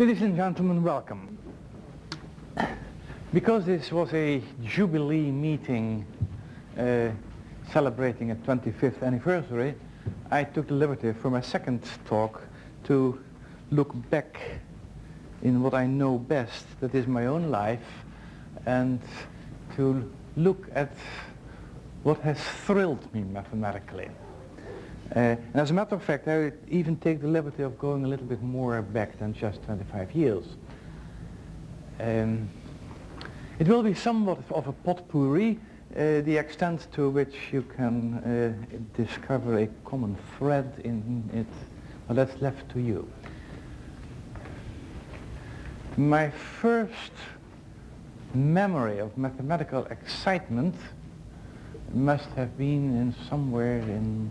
Ladies and gentlemen, welcome. Because this was a jubilee meeting celebrating a 25th anniversary, I took the liberty for my second talk to look back in what I know best, that is my own life, and to look at what has thrilled me mathematically. And as a matter of fact, I even take the liberty of going a little bit more back than just 25 years. It will be somewhat of a potpourri, the extent to which you can discover a common thread in it. Well, that's left to you. My first memory of mathematical excitement must have been in somewhere in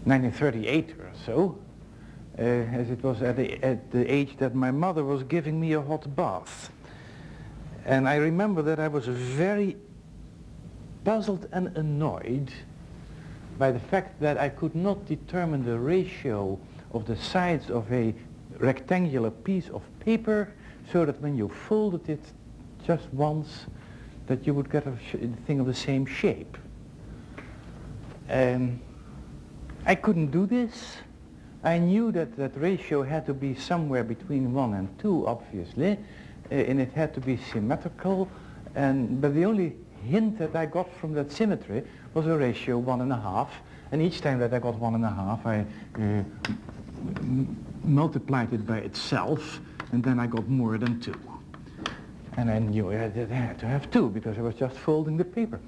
1938 or so, as it was at the age that my mother was giving me a hot bath. And I remember that I was very puzzled and annoyed by the fact that I could not determine the ratio of the sides of a rectangular piece of paper so that when you folded it just once that you would get a thing of the same shape. I couldn't do this. I knew that that ratio had to be somewhere between 1 and 2, obviously, and it had to be symmetrical, but the only hint that I got from that symmetry was a ratio 1.5, and each time that I got 1.5 I multiplied it by itself, and then I got more than 2. And I knew I had to have 2 because I was just folding the paper.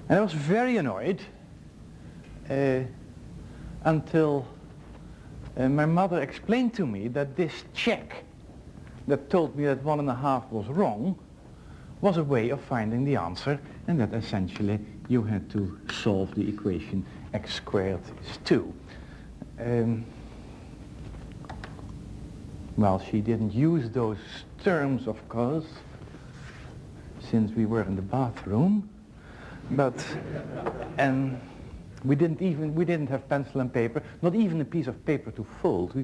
And I was very annoyed until my mother explained to me that this check that told me that 1.5 was wrong was a way of finding the answer, and that essentially you had to solve the equation x squared is 2. Well, she didn't use those terms, of course, since we were in the bathroom, but we didn't have pencil and paper, not even a piece of paper to fold.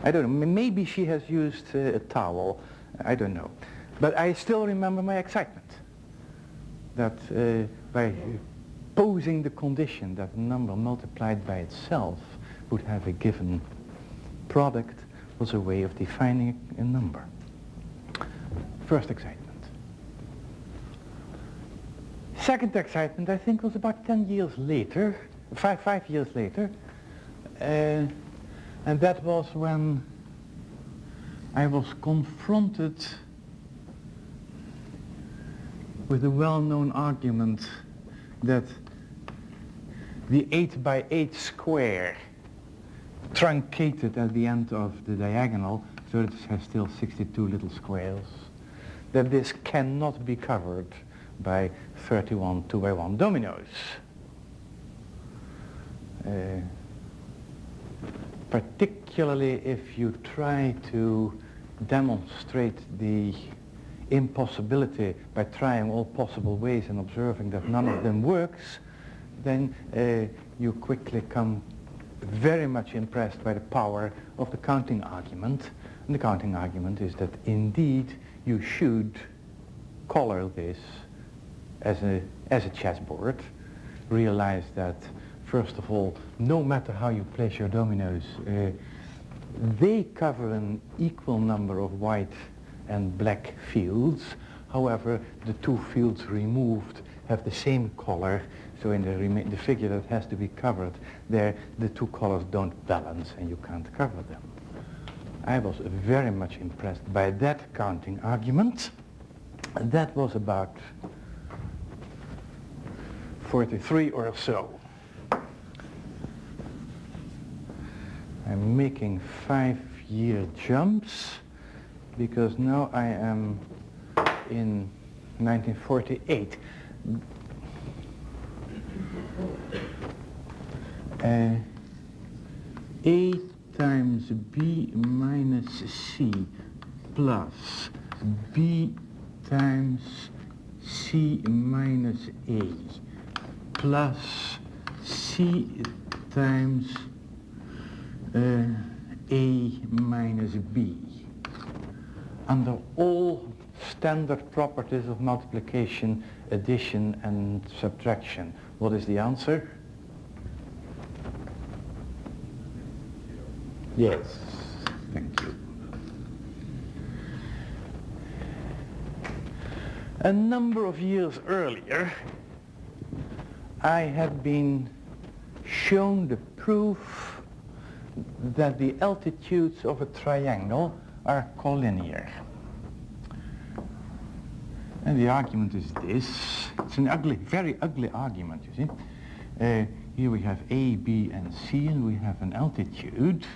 I don't know, maybe she has used a towel, I don't know. But I still remember my excitement that by posing the condition that a number multiplied by itself would have a given product was a way of defining a number. First excitement. Second excitement, I think, was about 10 years later, five years later, and that was when I was confronted with the well-known argument that the 8 by 8 square truncated at the end of the diagonal, so it has still 62 little squares, that this cannot be covered by 31 2x1 dominoes. Particularly if you try to demonstrate the impossibility by trying all possible ways and observing that none of them works, then you quickly come very much impressed by the power of the counting argument. And the counting argument is that indeed you should color this as a chessboard. Realize that, first of all, no matter how you place your dominoes, they cover an equal number of white and black fields. However, the 2 fields removed have the same color, so in the figure that has to be covered, there the 2 colors don't balance and you can't cover them. I was very much impressed by that counting argument. That was about 43 or so. I'm making 5-year jumps because now I am in 1948. 8 times b minus c plus b times c minus a plus c times A minus B. Under all standard properties of multiplication, addition and subtraction. What is the answer? Yes, thank you. A number of years earlier, I had been shown the proof that the altitudes of a triangle are collinear. And the argument is this. It's an ugly, very ugly argument, you see. Here we have A, B, and C, and we have an altitude.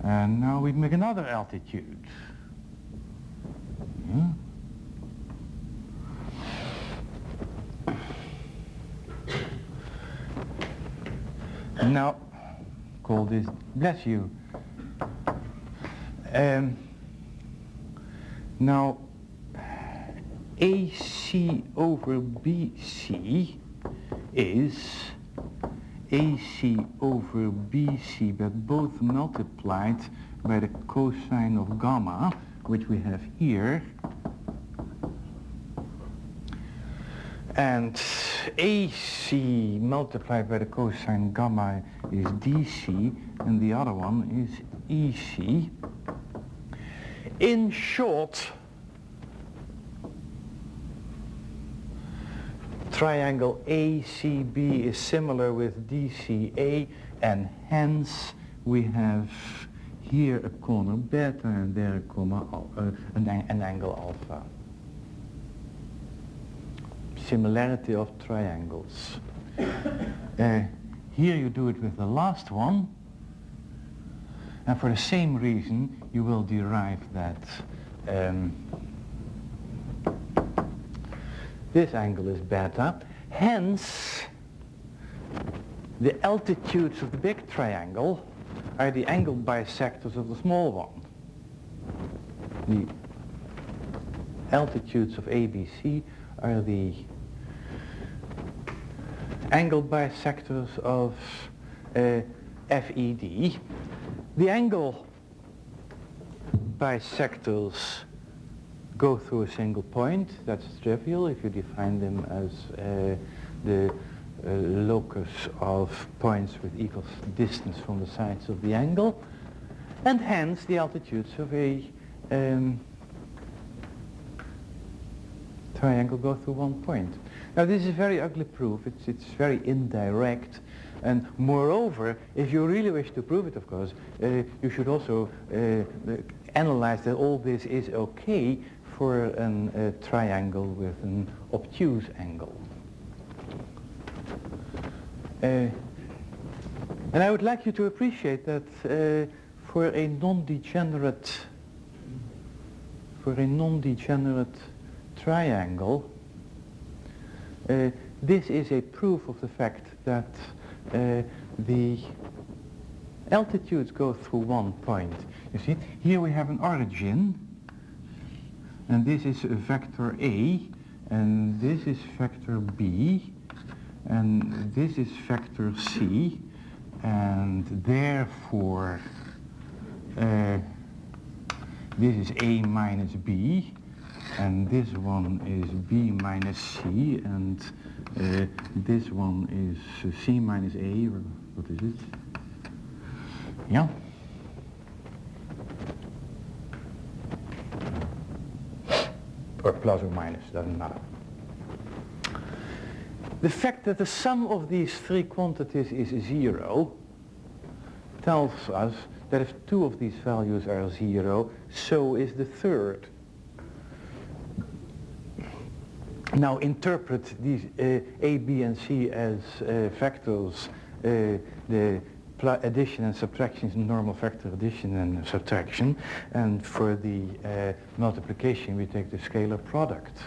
And now we make another altitude. Yeah. Now, call this, bless you. Now, AC over BC is AC over BC, but both multiplied by the cosine of gamma, which we have here. And AC multiplied by the cosine gamma is DC, and the other one is EC. In short, triangle ACB is similar with DCA, and hence we have here a corner beta and there a comma an angle alpha. Similarity of triangles. Here you do it with the last one, and for the same reason you will derive that this angle is beta. Hence, the altitudes of the big triangle are the angle bisectors of the small one. The altitudes of ABC are the angle bisectors of FED. The angle bisectors go through a single point. That's trivial if you define them as the locus of points with equal distance from the sides of the angle, and hence the altitudes of a triangle go through one point. Now this is a very ugly proof. It's very indirect, and moreover, if you really wish to prove it, of course, you should also analyze that all this is okay for a triangle with an obtuse angle. And I would like you to appreciate that for a non-degenerate triangle, this is a proof of the fact that the altitudes go through one point. You see, here we have an origin, and this is a vector A, and this is vector B, and this is vector C, and therefore this is A minus B, and this one is B minus C, and this one is C minus A, or what is it? Yeah. Or plus or minus, doesn't matter. The fact that the sum of these three quantities is 0 tells us that if two of these values are 0, so is the third. Now interpret these A, B, and C as vectors, the addition and subtraction is normal vector addition and subtraction, and for the multiplication we take the scalar product,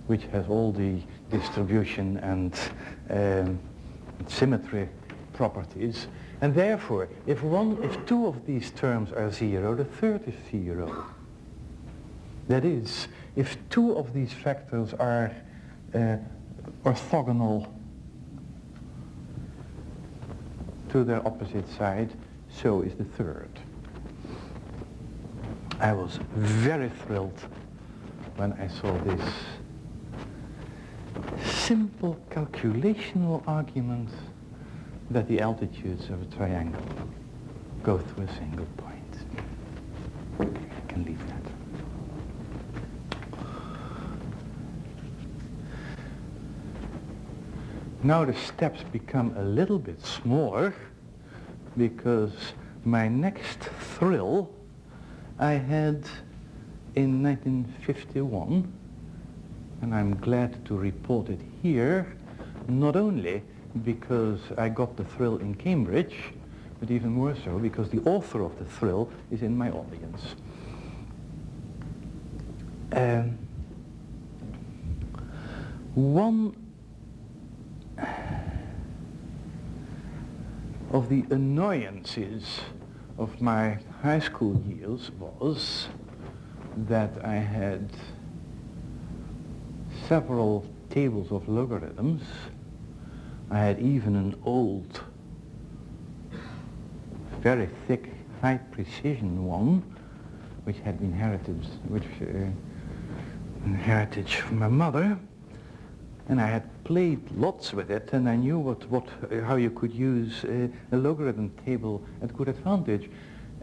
which has all the distribution and symmetry properties, and therefore if two of these terms are 0, the third is 0. That is, if two of these vectors are orthogonal to their opposite side, so is the third. I was very thrilled when I saw this simple calculational argument that the altitudes of a triangle go through a single point. I can leave that. Now the steps become a little bit smaller because my next thrill I had in 1951, and I'm glad to report it here, not only because I got the thrill in Cambridge, but even more so because the author of the thrill is in my audience. One of the annoyances of my high school years was that I had several tables of logarithms. I had even an old, very thick, high precision one, which had been inherited from my mother. And I had played lots with it, and I knew how you could use a logarithm table at good advantage.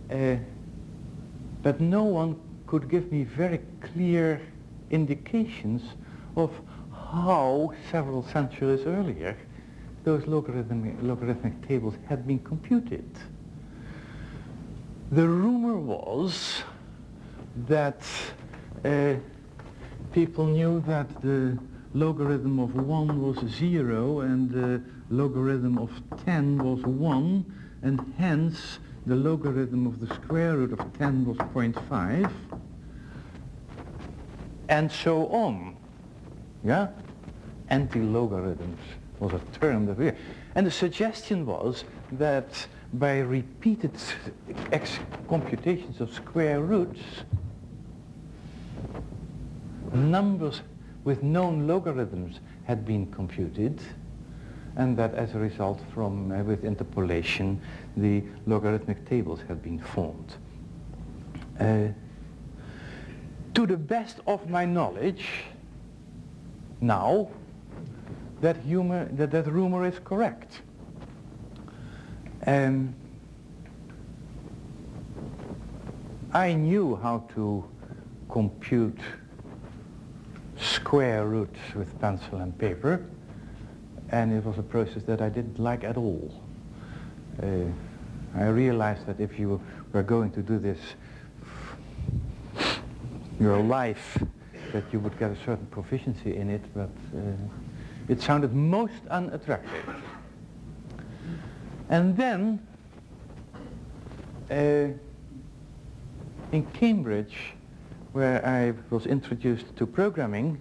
But no one could give me very clear indications of how several centuries earlier those logarithmic tables had been computed. The rumor was that people knew that the logarithm of 1 was 0 and the logarithm of 10 was 1, and hence the logarithm of the square root of 10 was 0.5, and so on. Yeah? Anti-logarithms was a term that we... And the suggestion was that by repeated computations of square roots, numbers with known logarithms had been computed, and that as a result from, with interpolation, the logarithmic tables had been formed. To the best of my knowledge, now, that rumor is correct. I knew how to compute square roots with pencil and paper, and it was a process that I didn't like at all. I realized that if you were going to do this your life, that you would get a certain proficiency in it, but it sounded most unattractive. And then in Cambridge, where I was introduced to programming,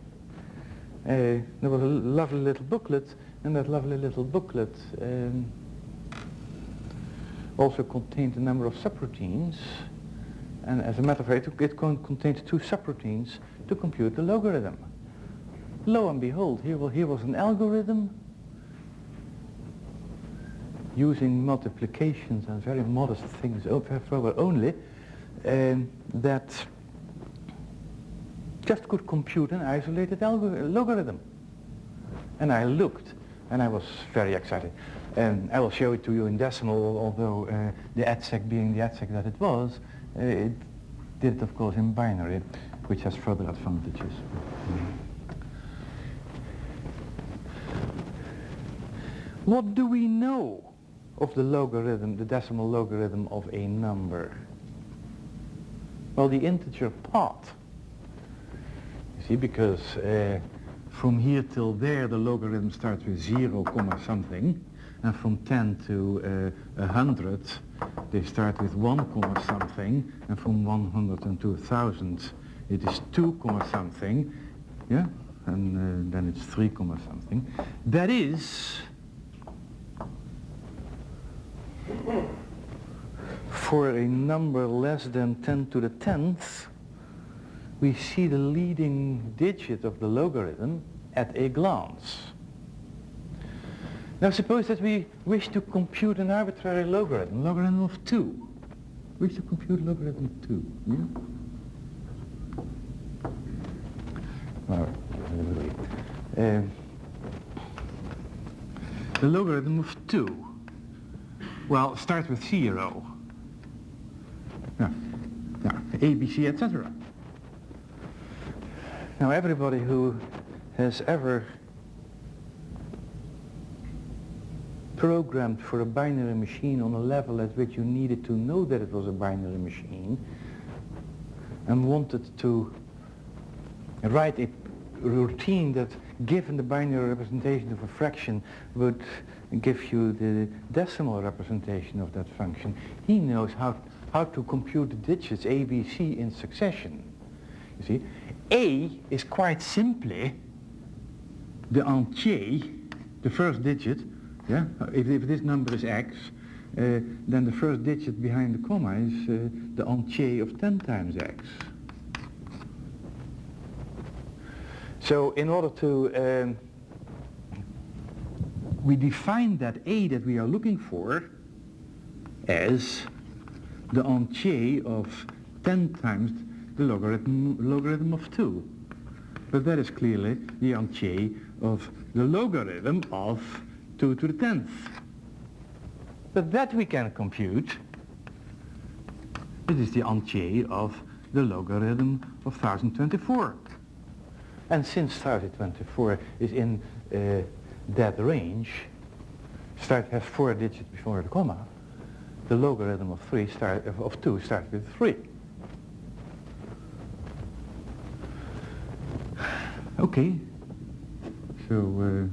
there was a lovely little booklet, and that lovely little booklet also contained a number of subroutines, and as a matter of fact, it contained 2 subroutines to compute the logarithm. Lo and behold, here was an algorithm using multiplications and very modest things only, that just could compute an isolated logarithm. And I looked, and I was very excited. I will show it to you in decimal, although the Edsger being the Edsger that it was, it did it, of course, in binary, which has further advantages. What do we know of the logarithm, the decimal logarithm of a number? Well, the integer part. You see, because from here till there the logarithm starts with 0, something, and from 10 to 100 they start with 1, something, and from 100 to 1000 it is 2, something, yeah, and then it's 3, something. That is, for a number less than 10 to the 10th, we see the leading digit of the logarithm at a glance. Now suppose that we wish to compute an arbitrary logarithm of 2. Wish to compute logarithm 2, yeah? Well, the logarithm of 2. Well, start with 0. Yeah, A, B, C, etc. Now everybody who has ever programmed for a binary machine on a level at which you needed to know that it was a binary machine and wanted to write a routine that, given the binary representation of a fraction, would give you the decimal representation of that function, he knows how to compute the digits A, B, C in succession. You see, A is quite simply the entier, the first digit. Yeah? If this number is x, then the first digit behind the comma is the entier of 10 times x. So in order to, we define that A that we are looking for as the entier of 10 times the logarithm of 2. But that is clearly the entier of the logarithm of 2 to the 10th. But that we can compute. It is the entier of the logarithm of 1024. And since 1024 is in that range, has 4 digits before the comma, the logarithm of 2 starts with 3. Okay. So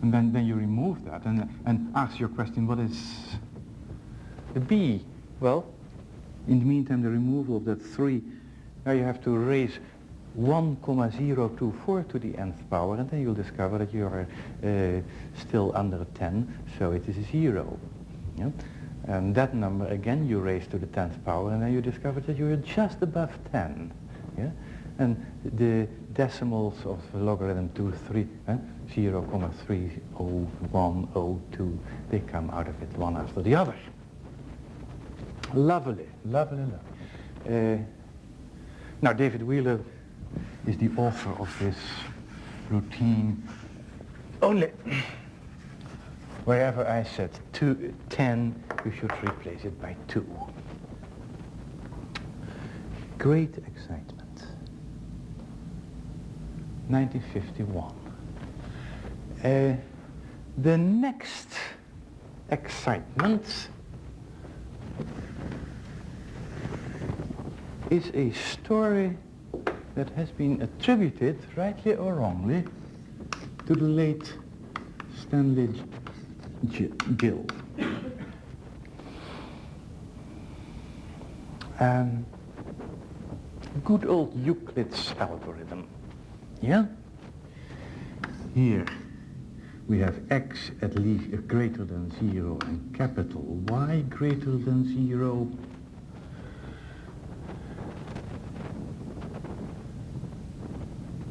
and then you remove that and ask your question, what is the B? Well, in the meantime, the removal of that 3, now you have to raise 1,024 to the nth power, and then you'll discover that you are still under 10, so it is 0. Yeah? And that number, again, you raise to the 10th power, and then you discover that you are just above 10. Yeah? And the decimals of logarithm 2, 3, 0,30102, they come out of it one after the other. Lovely, lovely, lovely. Now David Wheeler is the author of this routine. Only wherever I said 10, you should replace it by 2. Great excitement. 1951. The next excitement is a story that has been attributed, rightly or wrongly, to the late Stanley Gill. Good old Euclid's algorithm. Yeah? Here we have x at least greater than 0 and capital Y greater than 0.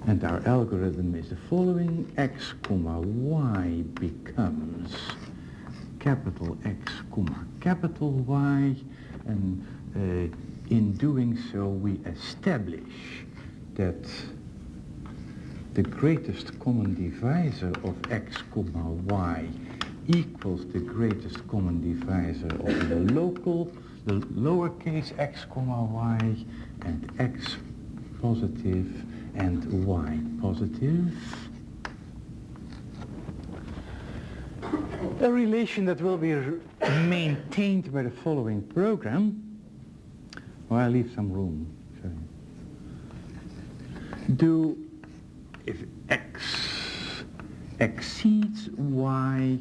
And our algorithm is the following: x comma y becomes capital X comma capital Y, and in doing so we establish that the greatest common divisor of x comma y equals the greatest common divisor of the lowercase x comma y, and x positive and y positive. A relation that will be maintained by the following program. Well, I leave some room. Sorry. If x exceeds y,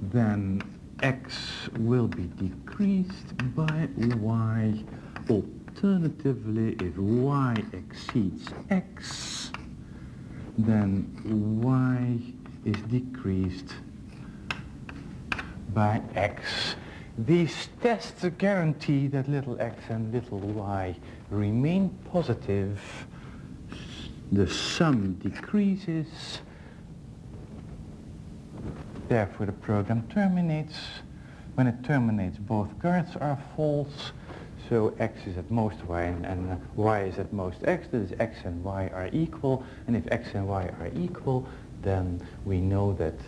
then x will be decreased by y. Alternatively, if y exceeds x, then y is decreased by x. These tests guarantee that little x and little y remain positive. The sum decreases Therefore the program terminates. When it terminates, both guards are false. So x is at most y and y is at most x. That is x and y are equal. And if x and y are equal, then we know that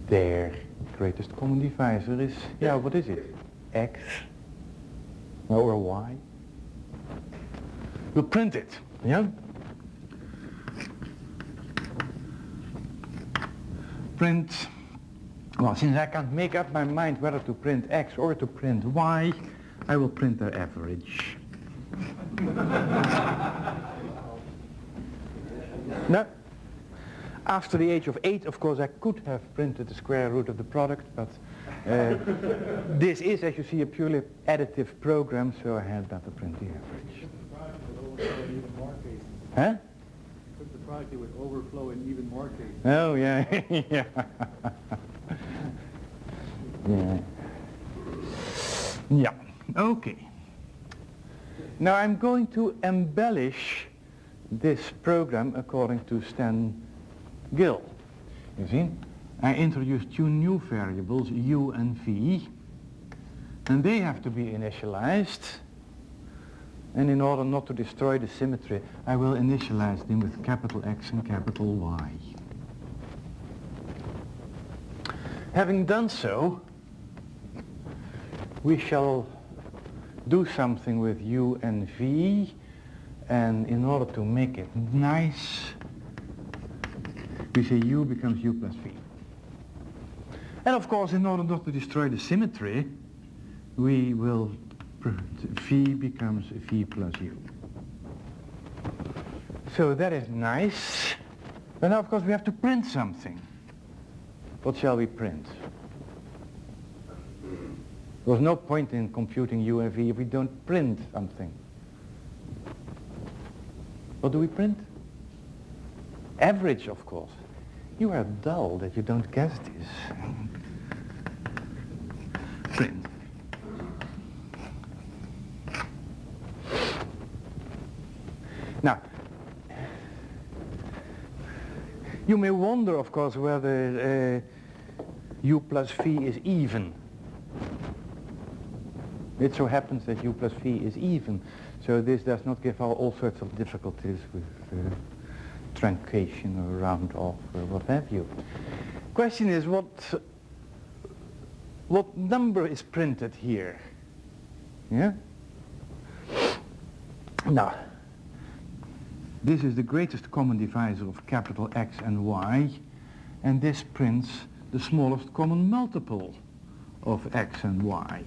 their greatest common divisor is, yeah, what is it? X or y. We'll print it, yeah? Print, well, since I can't make up my mind whether to print x or to print y, I will print their average. No. After the age of 8, of course, I could have printed the square root of the product, but this is, as you see, a purely additive program, so I had better print the average. Huh? Took the product, it would overflow in even more cases. Oh, yeah. Yeah. Yeah. Yeah. Okay. Now I'm going to embellish this program according to Stan Gill. You see, I introduced two new variables, u and v, and they have to be initialized. And in order not to destroy the symmetry, I will initialize them with capital X and capital Y. Having done so, we shall do something with u and v, and in order to make it nice, we say u becomes u plus v. And of course, in order not to destroy the symmetry, we will v becomes v plus u. So that is nice. But now, of course, we have to print something. What shall we print? There's no point in computing u and v if we don't print something. What do we print? Average, of course. You are dull that you don't guess this. Print. Now, you may wonder, of course, whether u plus v is even. It so happens that u plus v is even, so this does not give all sorts of difficulties with truncation or round off or what have you. Question is, what number is printed here? Yeah? Now, this is the greatest common divisor of capital X and Y, and this prints the smallest common multiple of X and Y.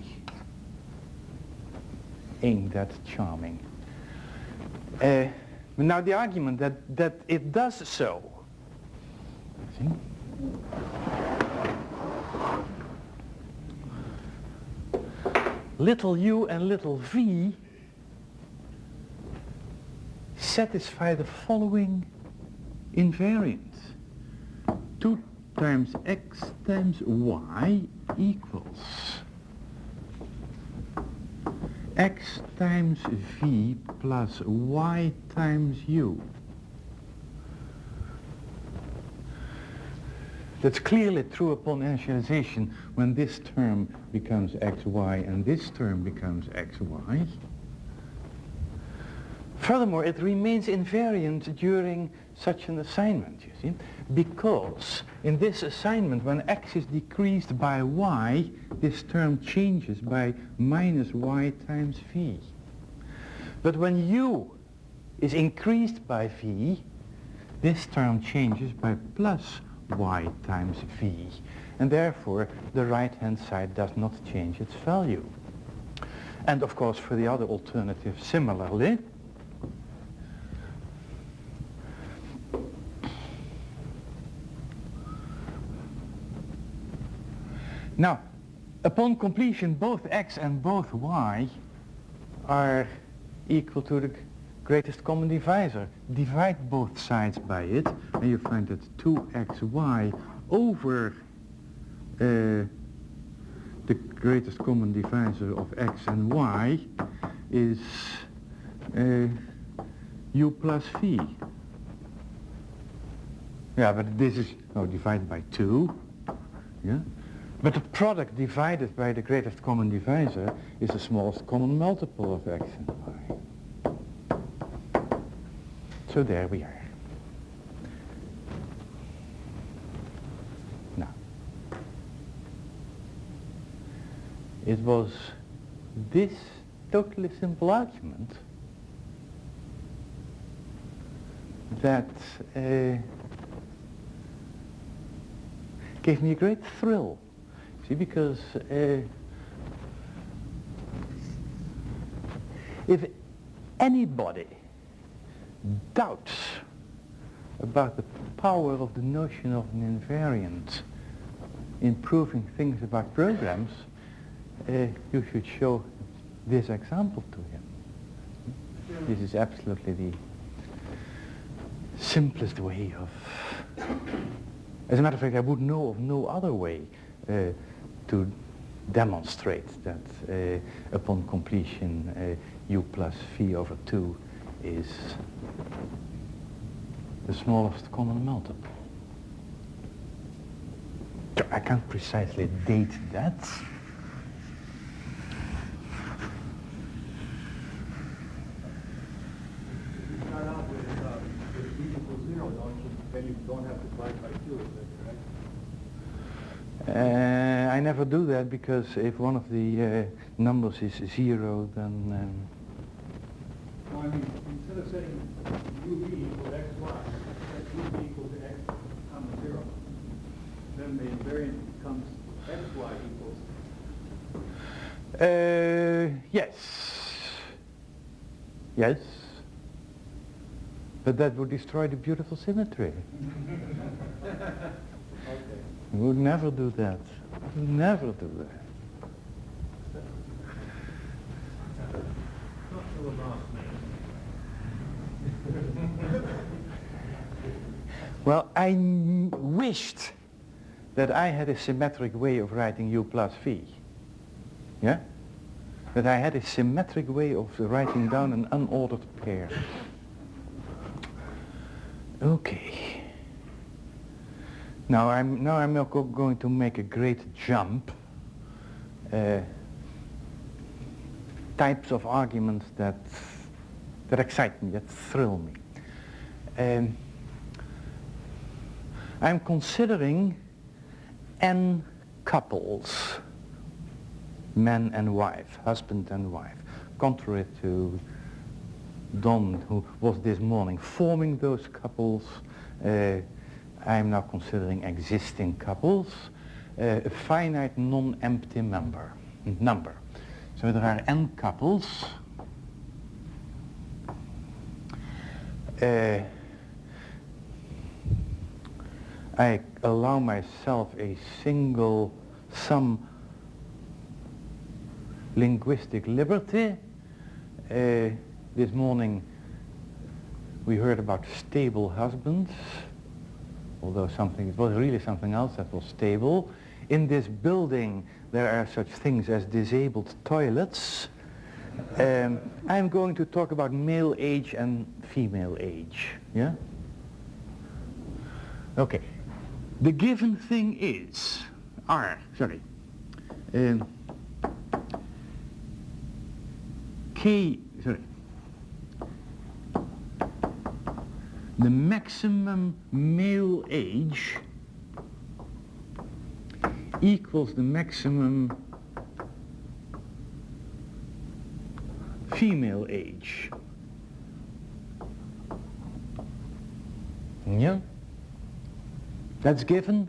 Ain't that charming? Now the argument that it does so, see? Little u and little v satisfy the following invariant. 2 times x times y equals x times v plus y times u. That's clearly true upon initialization when this term becomes xy and this term becomes xy. Furthermore, it remains invariant during such an assignment, you see, because in this assignment, when x is decreased by y, this term changes by minus y times v. But when u is increased by v, this term changes by plus y times v, and therefore the right-hand side does not change its value. And of course, for the other alternative, similarly, now, upon completion, both x and both y are equal to the greatest common divisor. Divide both sides by it, and you find that 2xy over the greatest common divisor of x and y is u plus v. Yeah, but this is divided by 2. Yeah? But the product divided by the greatest common divisor is the smallest common multiple of x and y. So there we are. Now, it was this totally simple argument that gave me a great thrill. See, because if anybody doubts about the power of the notion of an invariant in proving things about programs, you should show this example to him. This is absolutely the simplest way of... As a matter of fact, I would know of no other way to demonstrate that upon completion u plus v over 2 is the smallest common multiple. So I can't precisely date that. You start out with v equals 0, then you don't have to divide by 2, is that correct? I never do that because if one of the numbers is 0, then... No, I mean, instead of saying uv equals xy, set uv equals to x comma 0, then the invariant becomes xy equals... Yes. Yes. But that would destroy the beautiful symmetry. Okay. We would never do that. We would never do that. Not so last Well, I wished that I had a symmetric way of writing u plus v. Yeah? That I had a symmetric way of writing down an unordered pair. Okay. Now I'm not going to make a great jump. Types of arguments that excite me, that thrill me. I'm considering n couples, man and wife, husband and wife, contrary to Don, who was this morning forming those couples. I'm now considering existing couples, a finite non-empty number. So there are n couples. I allow myself a single some linguistic liberty. This morning we heard about stable husbands, although it was really something else that was stable. In this building there are such things as disabled toilets. I'm going to talk about male age and female age. Yeah? Okay. The given thing is the maximum male age equals the maximum female age. Yeah? That's given.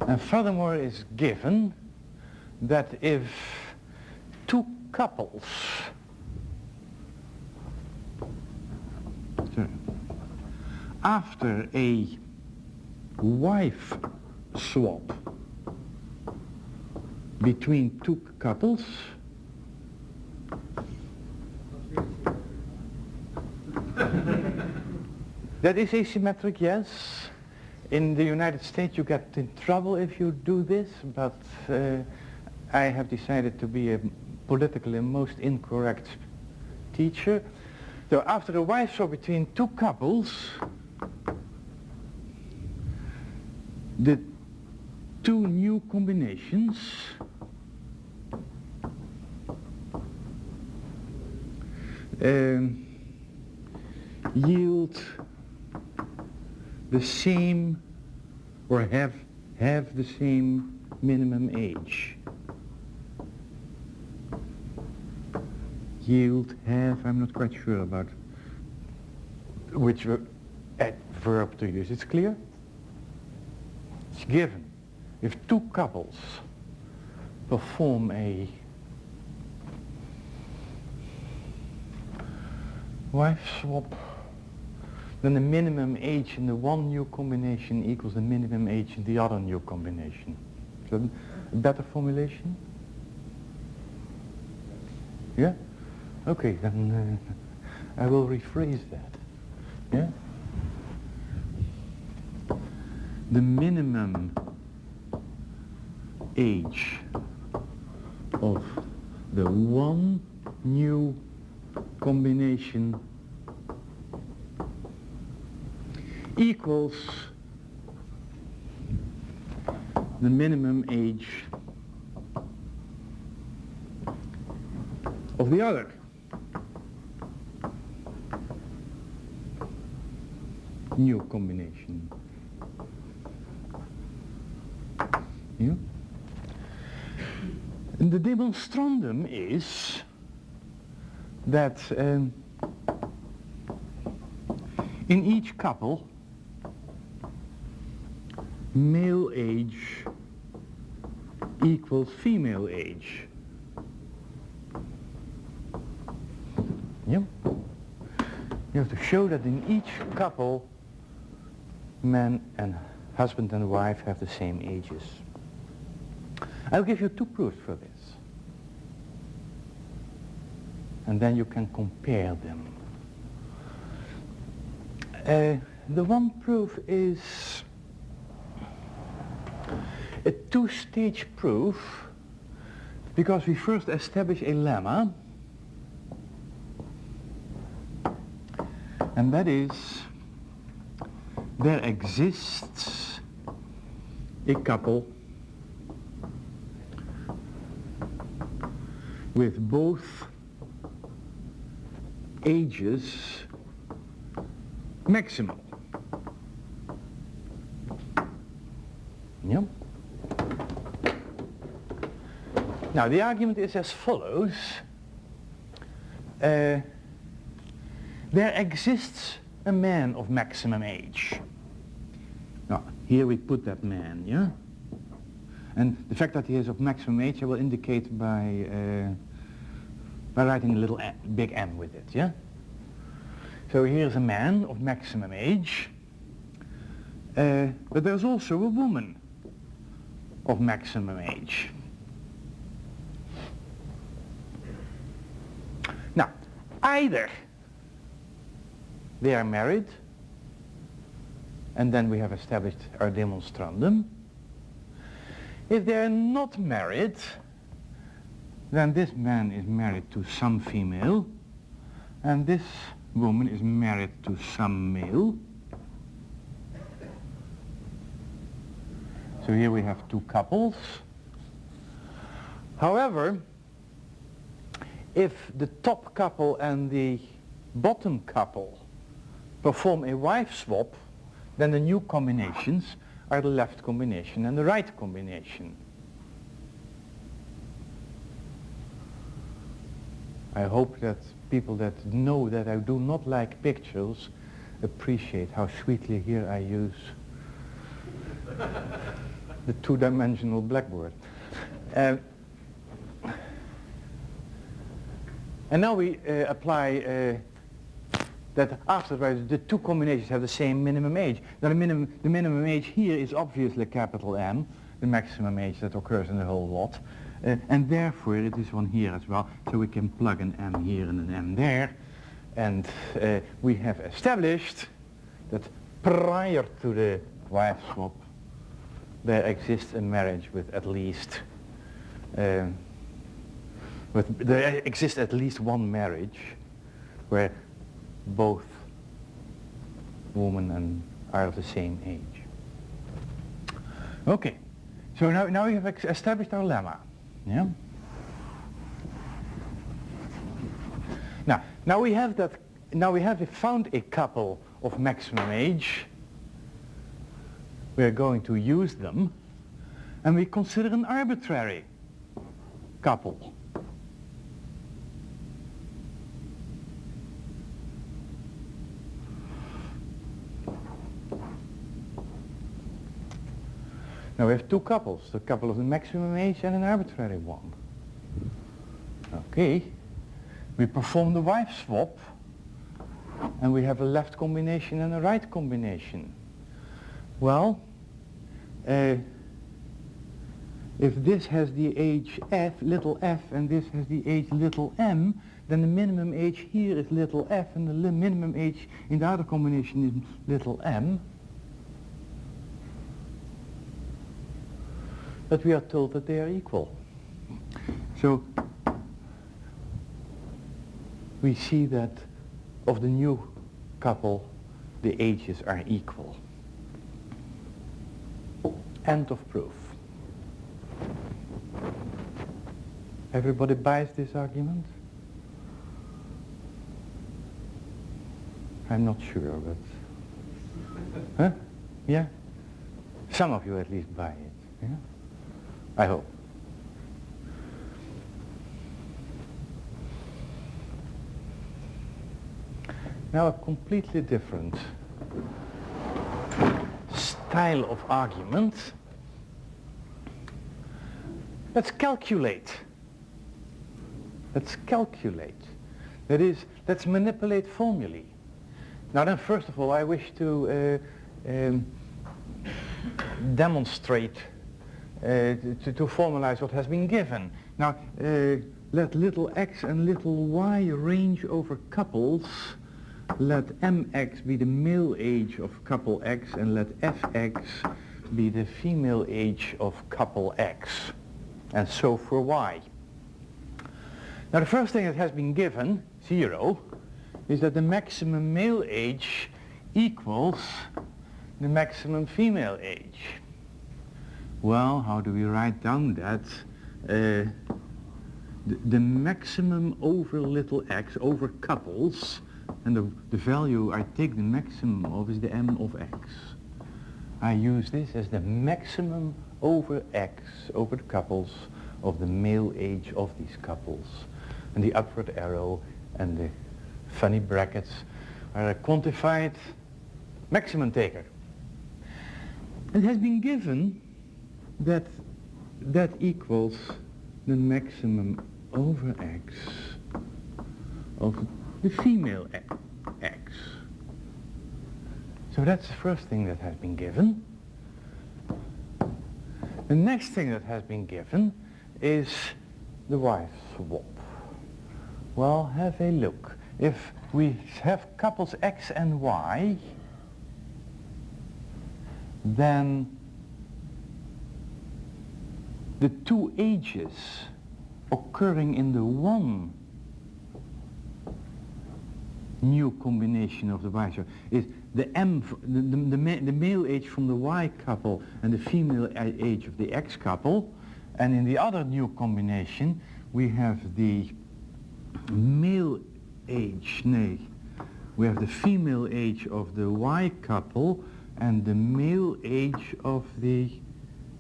And furthermore is given that if two couples after a wife swap between two couples that is asymmetric, yes. In the United States you get in trouble if you do this, but I have decided to be a politically most incorrect teacher. So after a wife swap between two couples, the two new combinations yield the same, or have the same minimum age. Yield, have, I'm not quite sure about which verb to use. It's clear? It's given. If two couples perform a wife swap, then the minimum age in the one new combination equals the minimum age in the other new combination. Is that a better formulation? Yeah? Okay, then I will rephrase that. Yeah? The minimum age of the one new combination equals the minimum age of the other. New combination. Yeah? And the demonstrandum is that in each couple, male age equals female age. Yep. You have to show that in each couple, man and husband and wife have the same ages. I'll give you two proofs for this. And then you can compare them. The one proof is a two-stage proof, because we first establish a lemma, and that is there exists a couple with both ages maximal. Yep. Now the argument is as follows. There exists a man of maximum age. Now here we put that man, yeah? And the fact that he is of maximum age I will indicate by writing a little big M with it, yeah? So here's a man of maximum age, but there's also a woman of maximum age. Now, either they are married, and then we have established our demonstrandum. If they are not married, then this man is married to some female, and this woman is married to some male. So here we have two couples. However, if the top couple and the bottom couple perform a wife swap, then the new combinations are the left combination and the right combination. I hope that people that know that I do not like pictures appreciate how sweetly here I use the two-dimensional blackboard. And now we apply that afterwards the two combinations have the same minimum age. Now the minimum age here is obviously capital M, the maximum age that occurs in the whole lot. And therefore it is one here as well, so we can plug an M here and an M there. And we have established that prior to the wife swap there exists a marriage with at least there exists at least one marriage where both women are of the same age. Okay, so now we have established our lemma. Yeah. Now we have that. Now we have found a couple of maximum age. We are going to use them, and we consider an arbitrary couple. Now we have two couples, the couple of the maximum age and an arbitrary one. Okay, we perform the wife swap, and we have a left combination and a right combination. Well, if this has the age f, little f, and this has the age little m, then the minimum age here is little f, and the minimum age in the other combination is little m. But we are told that they are equal. So we see that of the new couple, the ages are equal. End of proof. Everybody buys this argument? I'm not sure, but... Huh? Yeah? Some of you at least buy it, yeah? I hope. Now a completely different style of argument. Let's calculate. Let's calculate. That is, let's manipulate formulae. Now then, first of all, I wish to demonstrate, to formalize what has been given. Now, let little x and little y range over couples. Let mx be the male age of couple x, and let fx be the female age of couple x, and so for y. Now the first thing that has been given, 0, is that the maximum male age equals the maximum female age. Well, how do we write down that? The maximum over little x, over couples, and the value I take the maximum of is the m of x. I use this as the maximum over x, over the couples, of the male age of these couples. And the upward arrow and the funny brackets are a quantified maximum taker. It has been given that that equals the maximum over x of the female x. So that's the first thing that has been given. The next thing that has been given is the wife swap. Well, have a look. If we have couples x and y, then the two ages occurring in the one new combination of the y swap is the m, the male age from the y couple and the female age of the x couple, and in the other new combination we have the male age, we have the female age of the y couple and the male age of the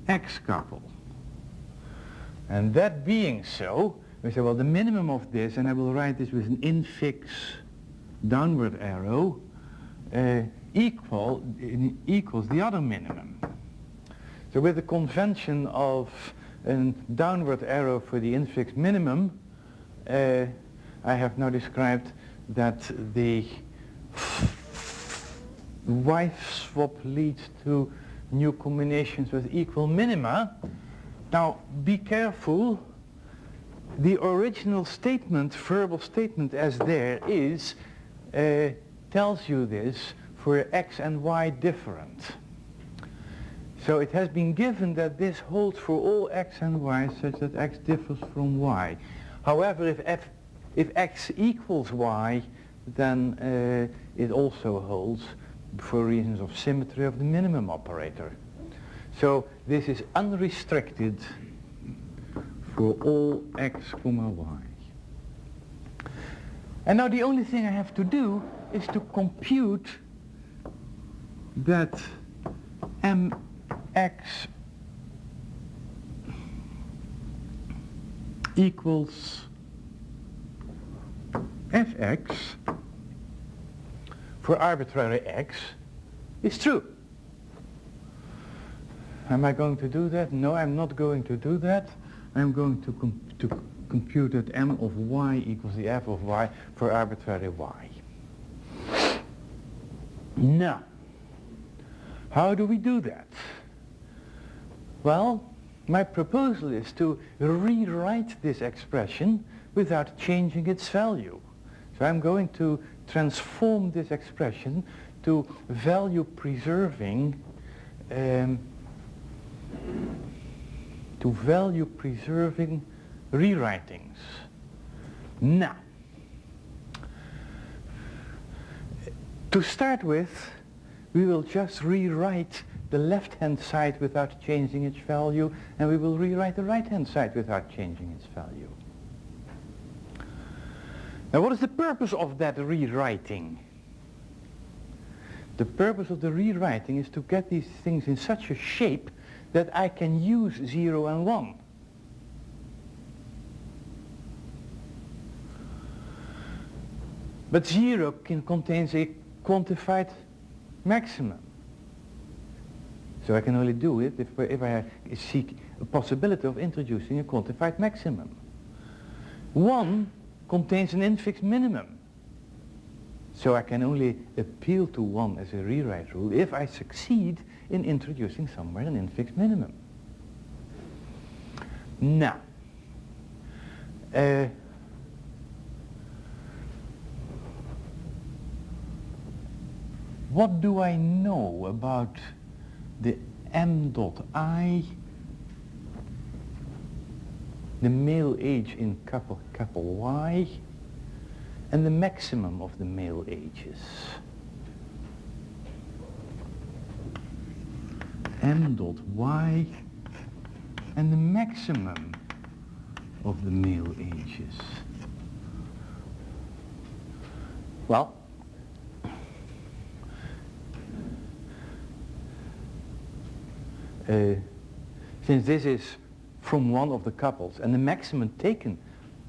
x couple. And that being so, we say, well, the minimum of this, and I will write this with an infix downward arrow, equals the other minimum. So with the convention of a downward arrow for the infix minimum, I have now described that the wife swap leads to new combinations with equal minima. Now be careful, the original statement, verbal statement as there is, tells you this for x and y different. So it has been given that this holds for all x and y such that x differs from y. However, if x equals y, then it also holds for reasons of symmetry of the minimum operator. So this is unrestricted for all x, y. And now the only thing I have to do is to compute that mx equals fx for arbitrary x is true. Am I going to do that? No, I'm not going to do that. I'm going to compute that m of y equals the f of y for arbitrary y. Now, how do we do that? Well, my proposal is to rewrite this expression without changing its value. So I'm going to transform this expression to value preserving rewritings. Now, to start with, we will just rewrite the left-hand side without changing its value, and we will rewrite the right-hand side without changing its value. Now, what is the purpose of that rewriting? The purpose of the rewriting is to get these things in such a shape that I can use 0 and 1. But 0 contains a quantified maximum. So I can only do it if I seek a possibility of introducing a quantified maximum. 1 contains an infixed minimum. So I can only appeal to 1 as a rewrite rule if I succeed in introducing somewhere an infixed minimum. Now, what do I know about the m dot I, the male age in capital Y, and the maximum of the male ages? M dot Y and the maximum of the male ages. Well, since this is from one of the couples and the maximum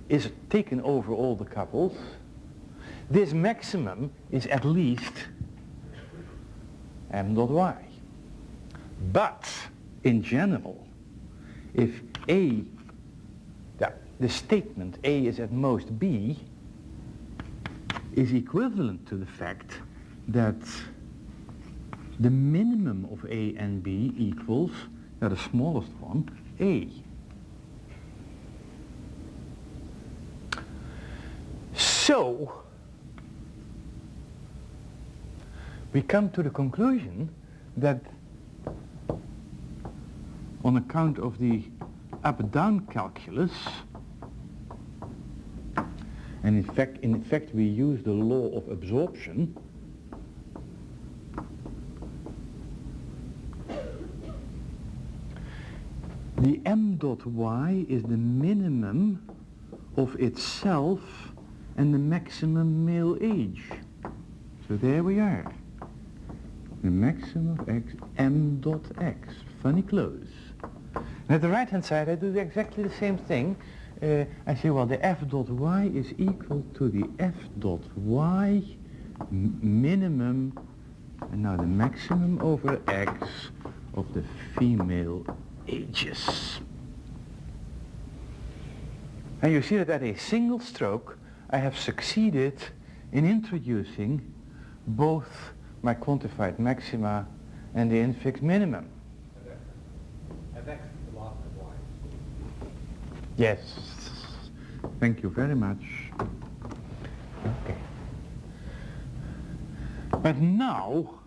is taken over all the couples, this maximum is at least m dot y. But in general, if A, the statement A is at most B, is equivalent to the fact that the minimum of A and B equals, the smallest one, A. So, we come to the conclusion that on account of the up-down calculus, and in fact we use the law of absorption, the m dot y is the minimum of itself and the maximum male age. So there we are. The maximum of x, m dot x. Funny close. And at the right hand side I do exactly the same thing. I say, well, the f dot y is equal to the f dot y minimum, and now the maximum over x of the female ages. And you see that at a single stroke I have succeeded in introducing both my quantified maxima and the infixed minimum. F x is the loss of y. Yes. Thank you very much. Okay. But now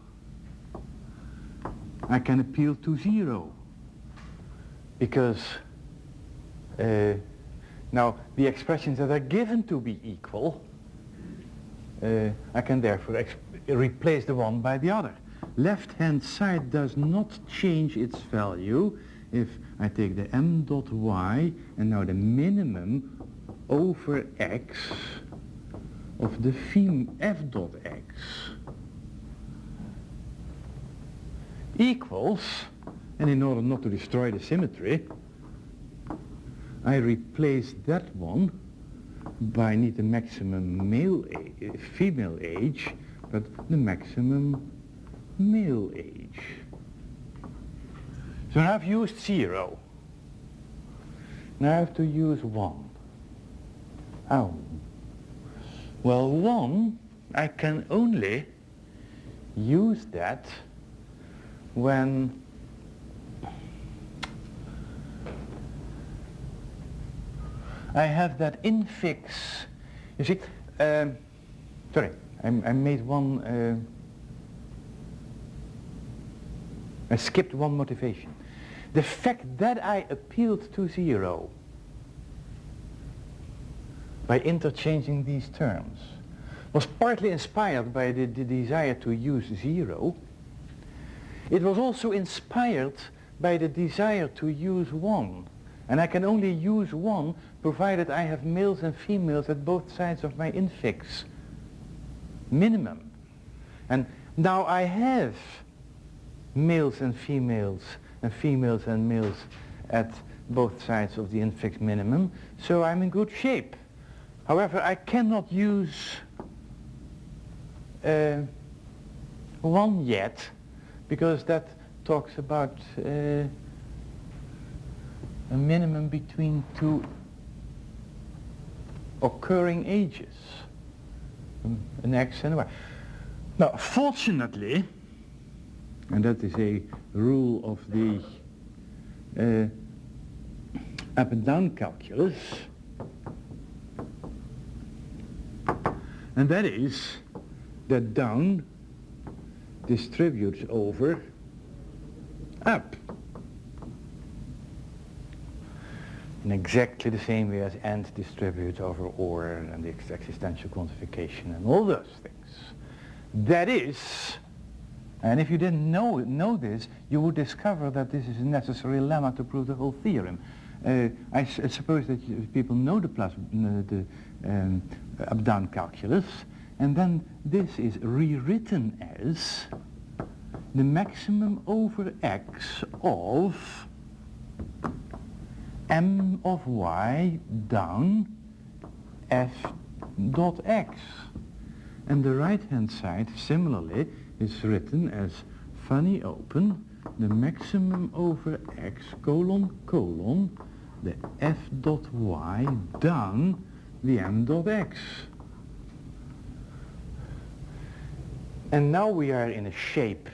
I can appeal to 0 because now the expressions that are given to be equal, I can therefore replace the one by the other. left-hand side does not change its value if I take the m dot y and now the minimum over x of the f dot x equals, and in order not to destroy the symmetry, I replace that one by not the maximum female age, but the maximum male age. So now I've used 0. Now I have to use 1. Oh. Well, 1, I can only use that when I have that infix. You see, sorry, I made one, I skipped one motivation. The fact that I appealed to 0 by interchanging these terms was partly inspired by the desire to use 0. It was also inspired by the desire to use 1. And I can only use 1 provided I have males and females at both sides of my infix minimum. And now I have males and females and males at both sides of the infix minimum, so I'm in good shape. However, I cannot use 1 yet, because that talks about a minimum between 2 occurring ages, an X and a Y. Now, fortunately, and that is a rule of the up and down calculus, and that is that down distributes over up in exactly the same way as and distributes over or and the existential quantification and all those things. That is, and if you didn't know this, you would discover that this is a necessary lemma to prove the whole theorem. I suppose that people know the up-down calculus, and then this is rewritten as the maximum over x of m of y down f dot x. And the right-hand side, similarly, is written as funny open, the maximum over x colon colon, the f dot y down the m dot x. And now we are in a shape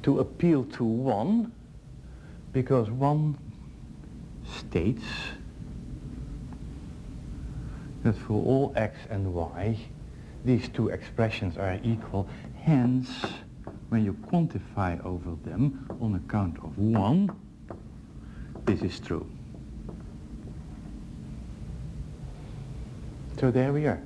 to appeal to 1, because 1 states that for all x and y, these two expressions are equal. Hence, when you quantify over them on account of 1, this is true. So there we are.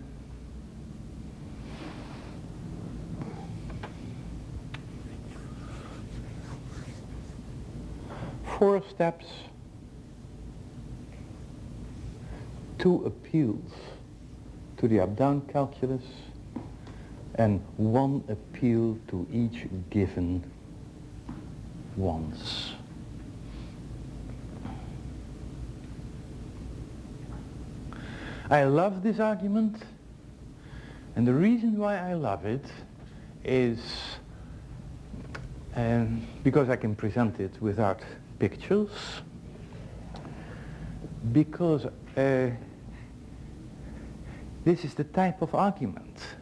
Four steps, 2 appeals to the up-down calculus, and 1 appeal to each given once. I love this argument, and the reason why I love it is because I can present it without pictures, because this is the type of argument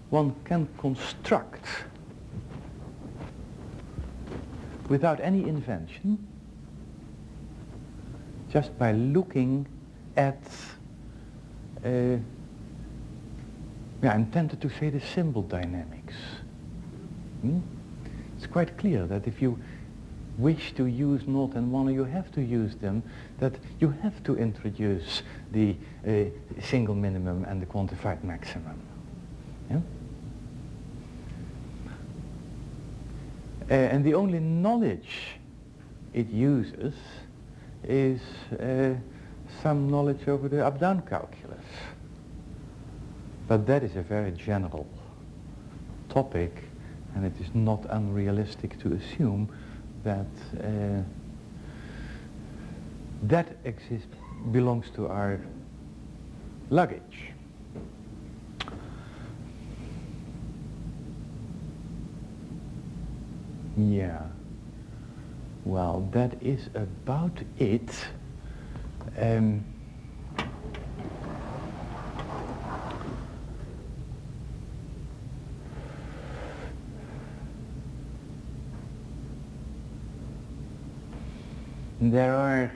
one can construct without any invention, just by looking at, I'm tempted to say the symbol dynamics. It's quite clear that if you wish to use 0 and 1, you have to use them, that you have to introduce the single minimum and the quantified maximum. Yeah? And the only knowledge it uses is some knowledge over the up-down calculus. But that is a very general topic, and it is not unrealistic to assume that that belongs to our luggage. Yeah. Well, that is about it. There are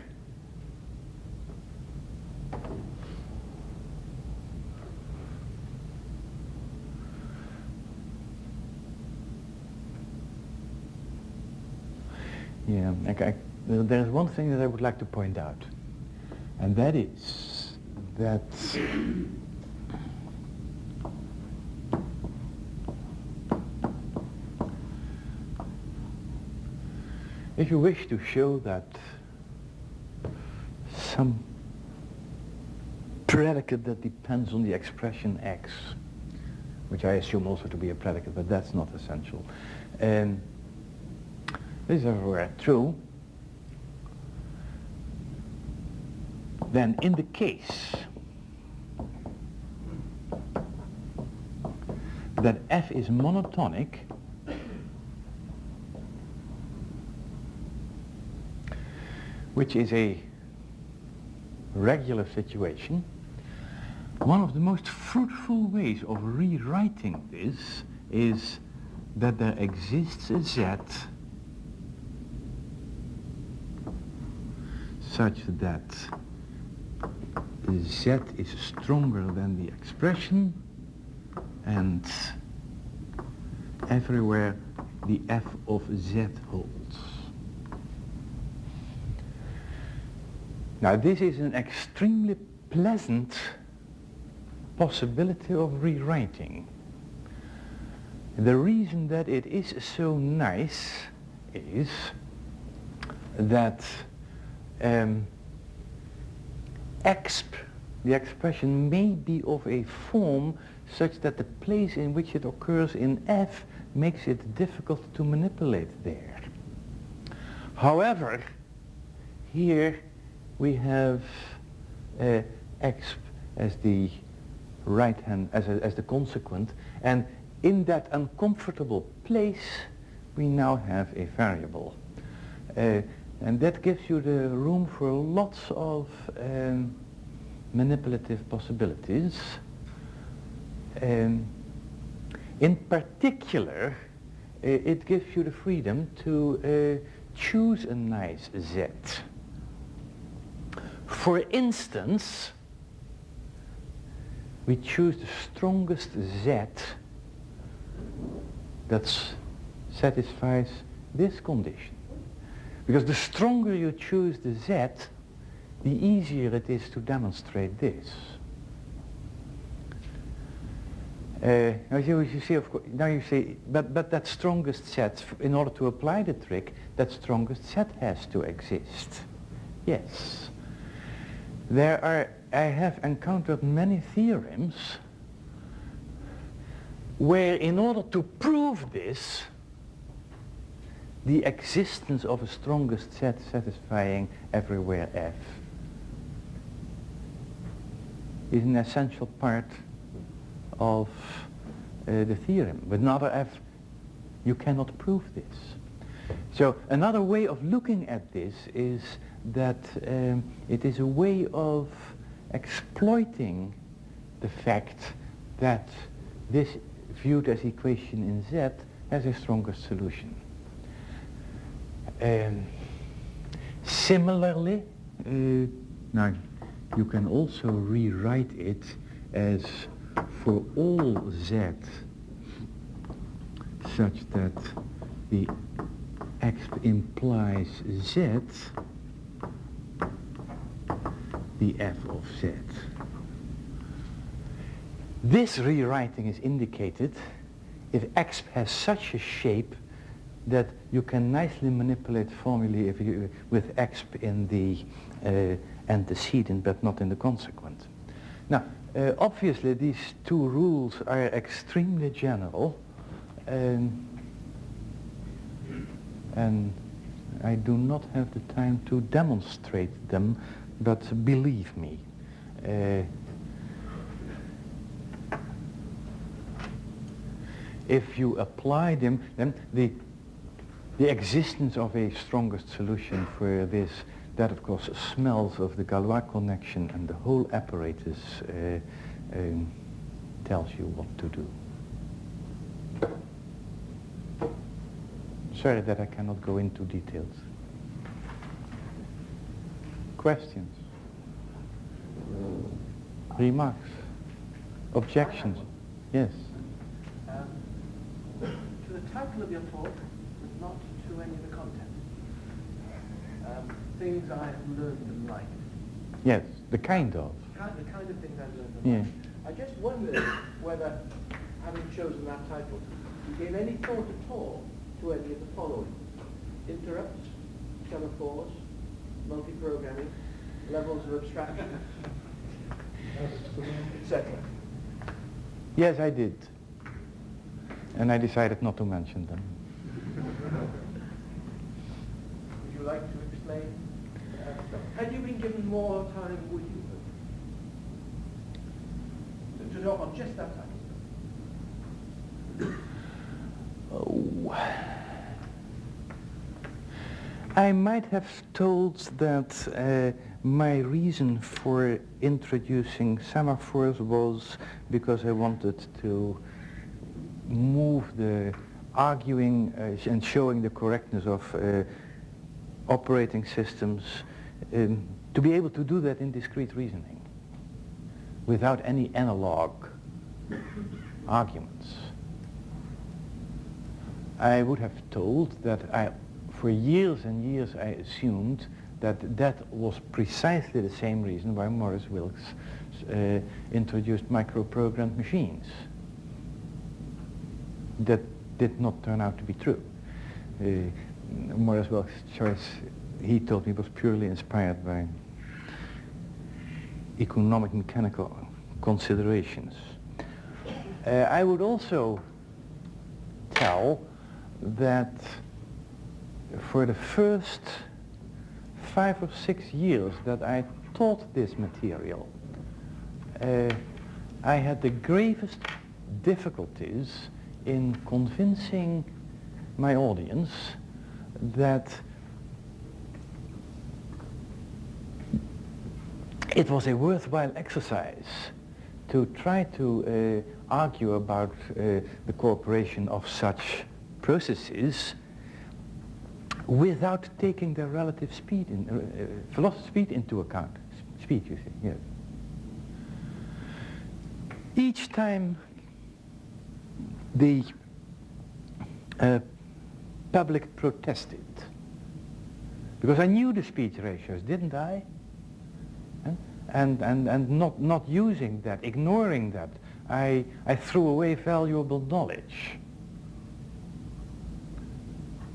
there's one thing that I would like to point out, and that is that if you wish to show that some predicate that depends on the expression x, which I assume also to be a predicate, but that's not essential, and this is everywhere true, then in the case that f is monotonic, which is a regular situation, one of the most fruitful ways of rewriting this is that there exists a z such that z is stronger than the expression, and everywhere the f of z holds. Now this is an extremely pleasant possibility of rewriting. The reason that it is so nice is that exp, the expression, may be of a form such that the place in which it occurs in f makes it difficult to manipulate there. However, here we have exp as the right hand, as the consequent, and in that uncomfortable place we now have a variable. And that gives you the room for lots of manipulative possibilities. In particular, it gives you the freedom to choose a nice z. For instance, we choose the strongest z that satisfies this condition. Because the stronger you choose the z, the easier it is to demonstrate this. Now you see, of course, now you say, but that strongest set, in order to apply the trick, that strongest set has to exist. Yes. I have encountered many theorems where, in order to prove this, the existence of a strongest set satisfying everywhere f is an essential part of the theorem. With another f, you cannot prove this. So another way of looking at this is that it is a way of exploiting the fact that this viewed as equation in z has a strongest solution. Similarly, now you can also rewrite it as for all z such that the exp implies z, the f of z. This rewriting is indicated if exp has such a shape that you can nicely manipulate formulae if you, with exp in the antecedent but not in the consequent. Now, obviously these two rules are extremely general, and I do not have the time to demonstrate them, but believe me, if you apply them, then the existence of a strongest solution for this, that of course smells of the Galois connection, and the whole apparatus tells you what to do. Sorry that I cannot go into details. Questions? Remarks? Objections? Yes. To the title of your talk, but not to any of the content. Things I have learned and liked. Yes, the kind of. The kind of things I've learned and Yeah. liked. I just wondered whether, having chosen that title, you gave any thought at all to any of the following: interrupts, semaphores, multi-programming, levels of abstraction, etc. Yes, I did. And I decided not to mention them. Would you like to explain? Had you been given more time, would you have? To talk on just that title. Oh. I might have told that my reason for introducing semaphores was because I wanted to move the arguing and showing the correctness of operating systems, to be able to do that in discrete reasoning without any analog arguments. I would have told that for years and years I assumed that that was precisely the same reason why Maurice Wilks introduced microprogrammed machines. That did not turn out to be true. Maurice Wilks' choice, he told me, was purely inspired by economic mechanical considerations. I would also tell that for the first 5 or 6 years that I taught this material, I had the gravest difficulties in convincing my audience that it was a worthwhile exercise to try to argue about the cooperation of such processes without taking their relative speed, velocity speed into account. Speed, you see, yes. Each time the public protested, because I knew the speed ratios, didn't I? And not using that, ignoring that, I threw away valuable knowledge.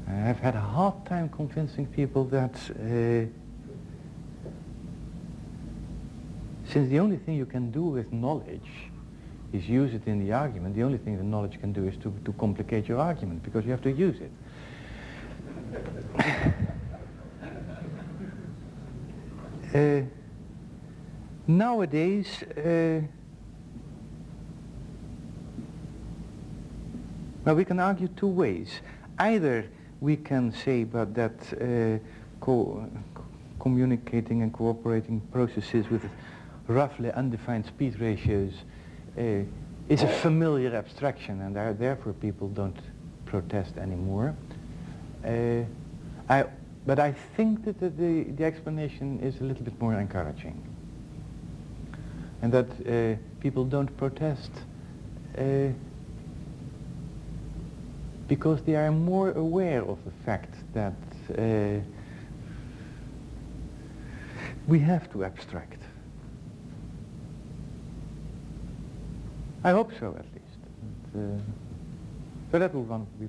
I've had a hard time convincing people that since the only thing you can do with knowledge is use it in the argument, the only thing the knowledge can do is to complicate your argument, because you have to use it. Nowadays, well, we can argue two ways. Either we can say but that communicating and cooperating processes with roughly undefined speed ratios is a familiar abstraction, and therefore people don't protest anymore. But I think that the explanation is a little bit more encouraging, and that people don't protest because they are more aware of the fact that we have to abstract. I hope so, at least. So that will be